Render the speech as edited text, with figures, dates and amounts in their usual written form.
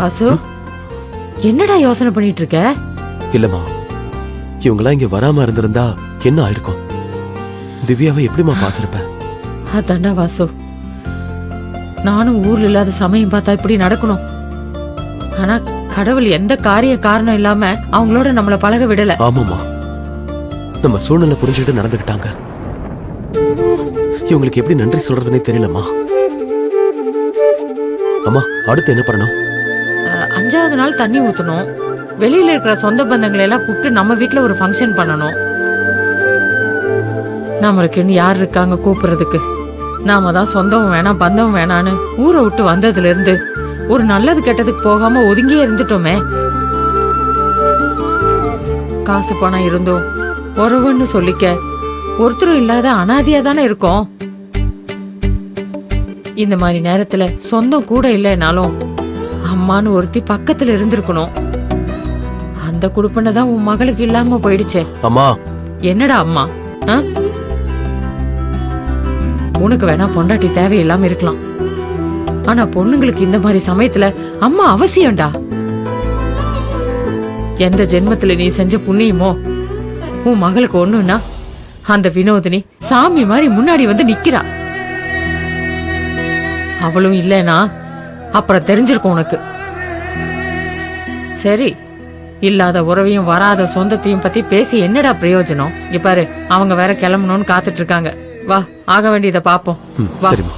வாசு, என்னடா யோசனை பண்ணிட்டு இருக்க? இல்லம்மா, இவங்கெல்லாம் இங்க வராம இருந்திருந்தா என்ன ஆயிருக்கும்? திவ்யாவை எப்படிமா பாத்திருப்பேன்? அதாண்டா வாசு, நானும் ஊர்ல இல்லாத சமயம் பார்த்தா இப்படி நடக்கணும். ஆனா கடவுள் எந்த காரணம் இல்லாம அவங்களோட நம்மள பழக விடல. ஆமாமா, நம்ம சூழ்நிலை புரிஞ்சுக்கிட்டு நடந்துக்கிட்டாங்க. இவங்களுக்கு எப்படி நன்றி சொல்றதுன்னே தெரியலம்மா. அம்மா, அடுத்து என்ன பண்ணணும்? 5வது நாள் தண்ணி ஊத்தணும். வெளியில இருக்கிற சொந்த பந்தங்களை எல்லாம் கூப்பிட்டு நம்ம வீட்டுல ஒரு ஃபங்க்ஷன் பண்ணணும். நம்மளுக்குன்னு யார் இருக்காங்க கூப்பிடுறதுக்கு? நாம தான் சொந்தம் வேணாம் பந்தம் வேணான்னு ஊரை விட்டு வந்ததுல இருந்து ஒரு நல்லது கெட்டதுக்கு போகாம ஒதுங்கியே இருந்துட்டோமே. காசு பணம் இருந்தோம் உறவுன்னு சொல்லிக்க ஒருத்தரும் இல்லாத அனாதையா தானே இருக்கோம். இந்த மாதிரி நேரத்துல சொந்தம் கூட இல்லைனாலும் அம்மான்னு ஒருத்தி பக்கத்துல இருந்திருக்கணும். அந்த குடுப்பனை தான் உன் மகளுக்கு இல்லாம போயிடுச்சே. அம்மா, என்னடா அம்மா? உனக்கு வேணா பொண்டாட்டி தேவையில்லாம இருக்கலாம், ஆனா பொண்ணுங்களுக்கு இந்த மாதிரி சமயத்துல அம்மா அவசியம்டா. எந்த ஜென்மத்துல நீ செஞ்ச புண்ணியமோ உன் மகளுக்கு ஒண்ணுன்னா அந்த வினோதினி சாமி மாதிரி முன்னாடி வந்து நிக்கிறா. அவளும் இல்லைனா அப்புறம் தெரிஞ்சிருக்கும் உனக்கு. சரி, இல்லாத உறவையும் வராத சொந்தத்தையும் பத்தி பேசி என்னடா பிரயோஜனம்? இங்க பாரு, அவங்க வேற கிளம்பணும்னு காத்துட்டு இருக்காங்க. வா, ஆக வேண்டியதை பாப்போம். சரிம்மா.